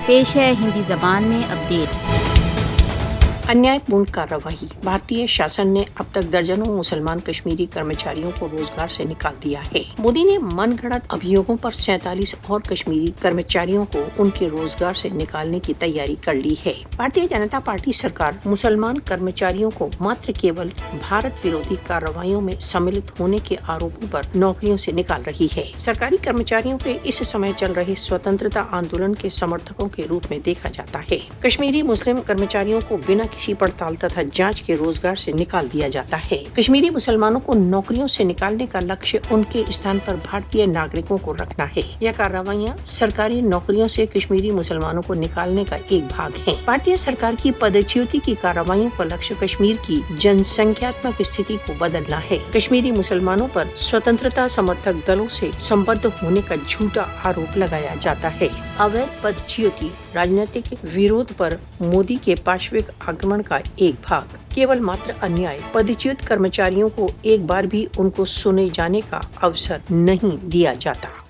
پیش ہے ہندی زبان میں اپ ڈیٹ۔ अन्यायपूर्ण कार्रवाई। भारतीय शासन ने अब तक दर्जनों मुसलमान कश्मीरी कर्मचारियों को रोजगार से निकाल दिया है। मोदी ने मनगढ़ंत अभियोगों पर 47 और कश्मीरी कर्मचारियों को उनके रोजगार से निकालने की तैयारी कर ली है। भारतीय जनता पार्टी सरकार मुसलमान कर्मचारियों को मात्र केवल भारत विरोधी कार्रवाइयों में सम्मिलित होने के आरोपों पर नौकरियों से निकाल रही है। सरकारी कर्मचारियों के इस समय चल रहे स्वतंत्रता आंदोलन के समर्थकों के रूप में देखा जाता है। कश्मीरी मुस्लिम कर्मचारियों को बिना किसी पड़ताल तथा जांच के रोजगार से निकाल दिया जाता है। कश्मीरी मुसलमानों को नौकरियों से निकालने का लक्ष्य उनके स्थान पर भारतीय नागरिकों को रखना है। यह कार्रवाइयां सरकारी नौकरियों से कश्मीरी मुसलमानों को निकालने का एक भाग है। भारतीय सरकार की पदच्युति की कार्रवाइयों का लक्ष्य कश्मीर की जनसंख्यात्मक स्थिति को बदलना है। कश्मीरी मुसलमानों पर स्वतंत्रता समर्थक दलों से संबद्ध होने का झूठा आरोप लगाया जाता है। अवैध पदच्युति राजनीतिक विरोध पर मोदी के पार्श्विक आक्रमण का एक भाग। केवल मात्र अन्याय। पदच्युत कर्मचारियों को एक बार भी उनको सुने जाने का अवसर नहीं दिया जाता।